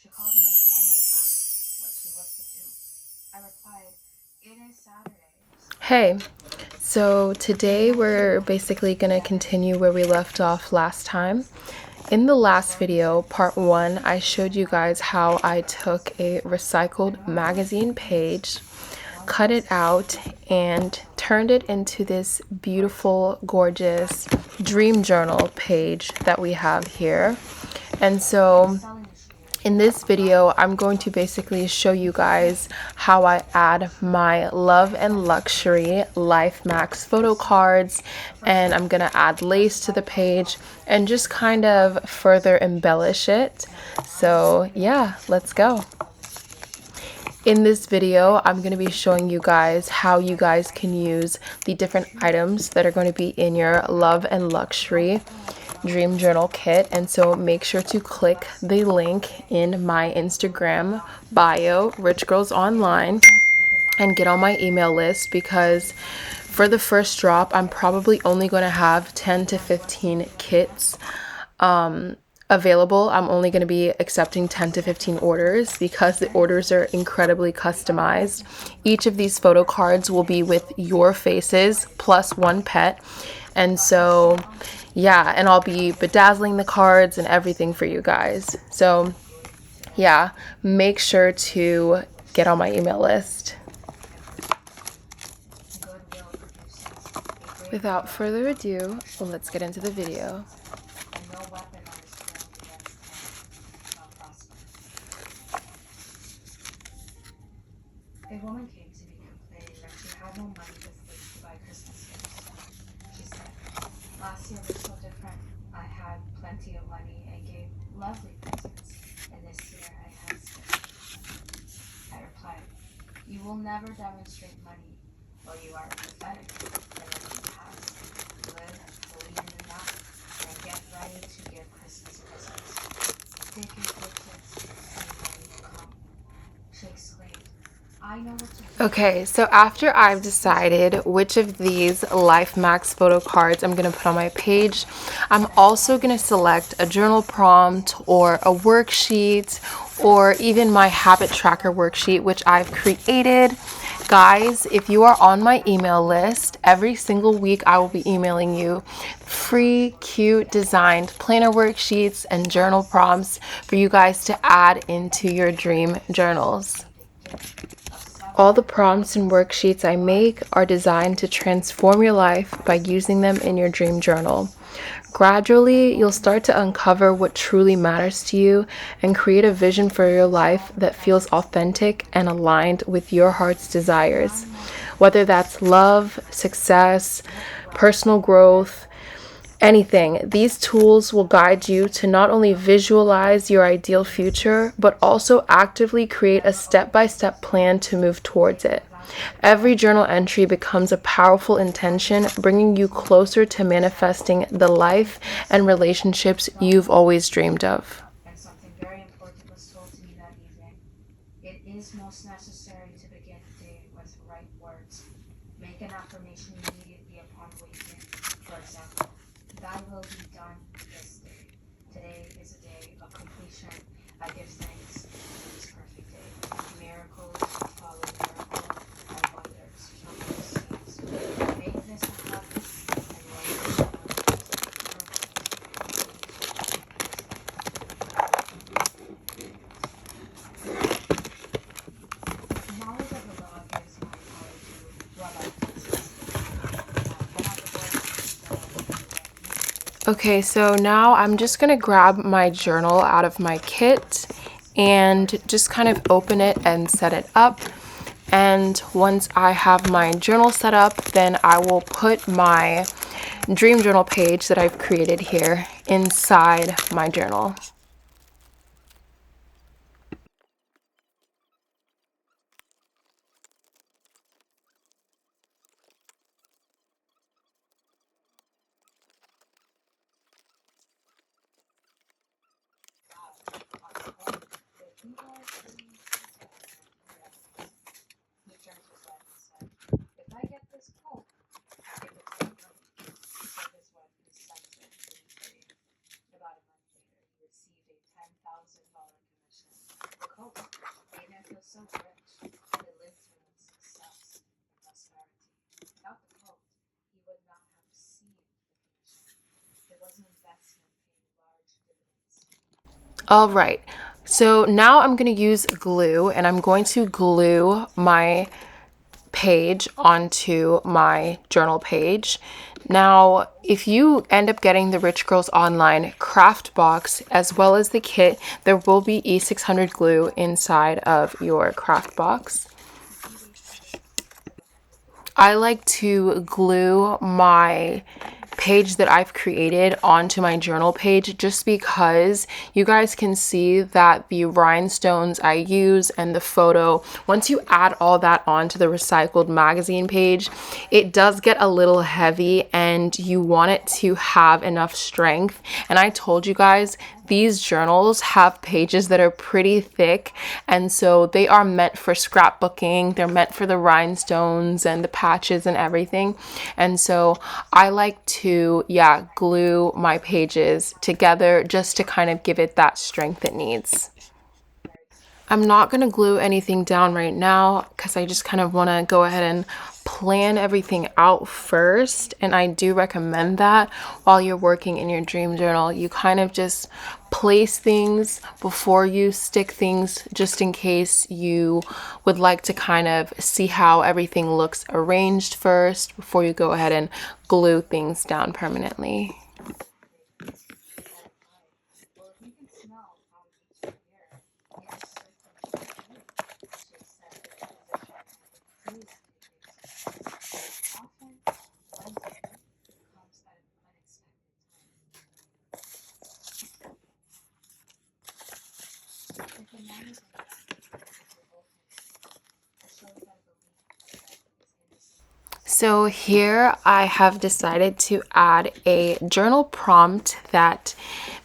She called me on the phone and asked what she was to do. I replied, "It is Saturday." Hey, so today we're basically going to continue where we left off last time. In the last video, part 1, I showed you guys how I took a recycled magazine page, cut it out, and turned it into this beautiful, gorgeous dream journal page that we have here. And so in this video, I'm going to basically show you guys how I add my Love and Luxury Life Max photo cards, and I'm gonna add lace to the page and just kind of further embellish it. So yeah, let's go. In this video, I'm going to be showing you guys how you guys can use the different items that are going to be in your Love and Luxury Dream Journal kit. And so make sure to click the link in my Instagram bio, Rich Girls Online, and get on my email list, because for the first drop, I'm probably only going to have 10 to 15 kits available. I'm only going to be accepting 10 to 15 orders because the orders are incredibly customized. Each of these photo cards will be with your faces plus one pet. And so, yeah, and I'll be bedazzling the cards and everything for you guys. So, yeah, make sure to get on my email list. Without further ado, let's get into the video. A woman came to me complaining that she had no money to buy Christmas gifts. She said, "Last year was so different. I had plenty of money and gave lovely presents, and this year I had scarce." I replied, "You will never demonstrate money while you are empathetic and in the past. Live fully in the now and get ready to give Christmas presents. Take your pictures and money will come." She exclaimed, Okay, so after I've decided which of these Life Max photo cards I'm going to put on my page, I'm also going to select a journal prompt or a worksheet or even my habit tracker worksheet, which I've created. Guys, if you are on my email list, every single week I will be emailing you free, cute, designed planner worksheets and journal prompts for you guys to add into your dream journals. All the prompts and worksheets I make are designed to transform your life by using them in your dream journal. Gradually, you'll start to uncover what truly matters to you and create a vision for your life that feels authentic and aligned with your heart's desires. Whether that's love, success, personal growth, anything, these tools will guide you to not only visualize your ideal future, but also actively create a step-by-step plan to move towards it. Every journal entry becomes a powerful intention, bringing you closer to manifesting the life and relationships you've always dreamed of. And something very important was told to me that evening. It is most necessary to begin the day with right words. Make an affirmation immediately upon waking. For example, "Thy will be done this day. Today is a day of completion. I give thanks for this perfect day. Miracles follow miracle, and wonders shall proceed. Make this a habit, and one knowledge of the law gives my power to rub out Okay, so now I'm just going to grab my journal out of my kit and just kind of open it and set it up. And once I have my journal set up, then I will put my dream journal page that I've created here inside my journal. About a month later, he received feel so rich. They lived through success and prosperity. Without the quote, he would not have received the commission. It was an investment paying large dividends. All right. So now I'm going to use glue, and I'm going to glue my page onto my journal page. Now, if you end up getting the Rich Girls Online craft box as well as the kit, there will be E600 glue inside of your craft box. I like to glue my page that I've created onto my journal page just because you guys can see that the rhinestones I use and the photo, once you add all that onto the recycled magazine page, it does get a little heavy and you want it to have enough strength. And I told you guys, these journals have pages that are pretty thick, and so they are meant for scrapbooking. They're meant for the rhinestones and the patches and everything. And so I like to, glue my pages together just to kind of give it that strength it needs. I'm not going to glue anything down right now because I just kind of want to go ahead and plan everything out first. And I do recommend that while you're working in your dream journal, you kind of just place things before you stick things, just in case you would like to kind of see how everything looks arranged first before you go ahead and glue things down permanently. Well, if you can smell how it makes you hear, it is certainly you. She accepted the position and refused to be success. Often, one day comes at an unexpected time. If a man is in love, we're both innocent. It shows that a belief that is innocent. So here I have decided to add a journal prompt that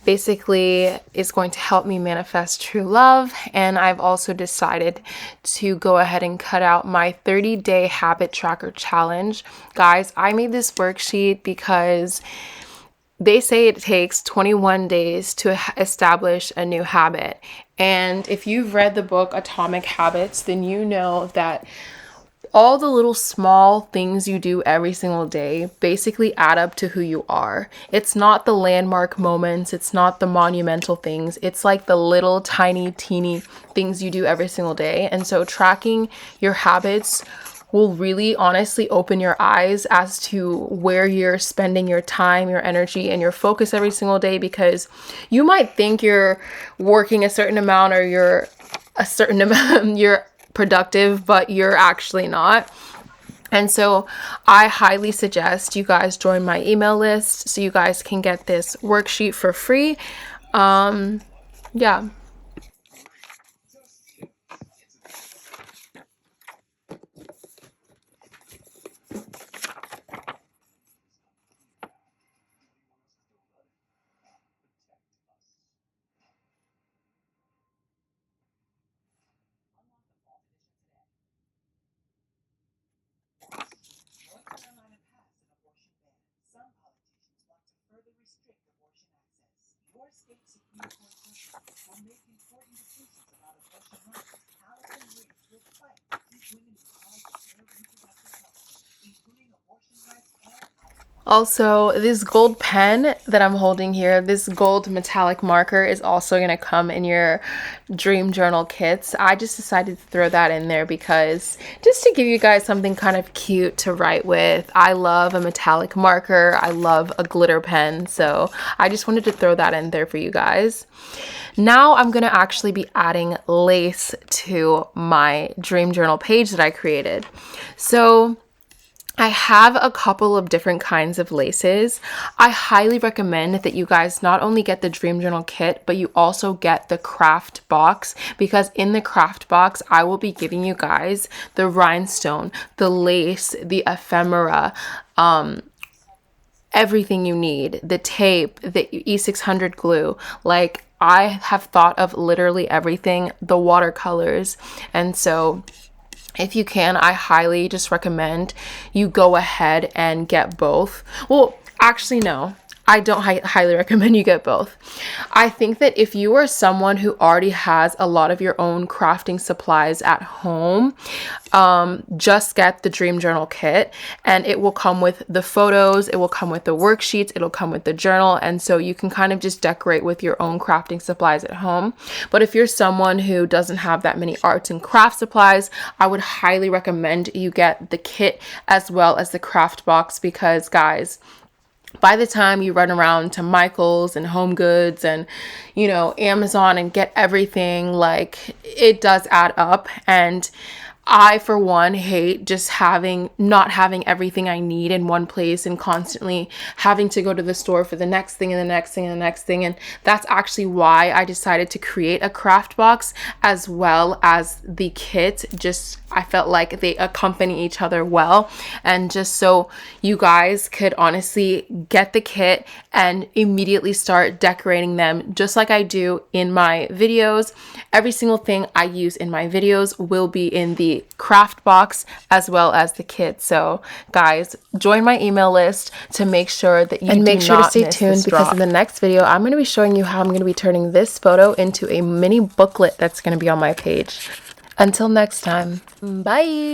basically is going to help me manifest true love. And I've also decided to go ahead and cut out my 30-day habit tracker challenge. Guys, I made this worksheet because they say it takes 21 days to establish a new habit. And if you've read the book Atomic Habits, then you know that all the little small things you do every single day basically add up to who you are. It's not the landmark moments, it's not the monumental things, it's like the little tiny teeny things you do every single day. And so tracking your habits will really honestly open your eyes as to where you're spending your time, your energy, and your focus every single day, because you might think you're working a certain amount or you're a certain amount, you're productive, but you're actually not. And so I highly suggest you guys join my email list so you guys can get this worksheet for free. Yeah. North Carolina passed an abortion ban. Some politicians want to further restrict abortion access. Your state Supreme Court justices will make important decisions about abortion rights. Allison Riggs will fight to keep women entitled to their reproductive health care, including abortion rights and Also, this gold pen that I'm holding here, this gold metallic marker is also going to come in your dream journal kits. I just decided to throw that in there because just to give you guys something kind of cute to write with. I love a metallic marker. I love a glitter pen. So I just wanted to throw that in there for you guys. Now I'm going to actually be adding lace to my dream journal page that I created. So I have a couple of different kinds of laces. I highly recommend that you guys not only get the Dream Journal kit, but you also get the craft box, because in the craft box, I will be giving you guys the rhinestone, the lace, the ephemera, everything you need, the tape, the E600 glue. Like, I have thought of literally everything, the watercolors. And so if you can, I highly just recommend you go ahead and get both. Well, actually, no. I don't highly recommend you get both. I think that if you are someone who already has a lot of your own crafting supplies at home, just get the Dream Journal kit, and it will come with the photos, it will come with the worksheets, it'll come with the journal, and so you can kind of just decorate with your own crafting supplies at home. But if you're someone who doesn't have that many arts and craft supplies, I would highly recommend you get the kit as well as the craft box, because guys, by the time you run around to Michael's and Home Goods and, you know, Amazon and get everything, like, it does add up. And I, for one, hate just not having everything I need in one place and constantly having to go to the store for the next thing and the next thing and the next thing. And that's actually why I decided to create a craft box as well as the kit. Just, I felt like they accompany each other well. And just so you guys could honestly get the kit and immediately start decorating them just like I do in my videos. Every single thing I use in my videos will be in the craft box as well as the kit. So guys, join my email list to make sure that you do not miss this drop. And make sure to stay tuned, because in the next video I'm going to be showing you how I'm going to be turning this photo into a mini booklet that's going to be on my page. Until next time, bye.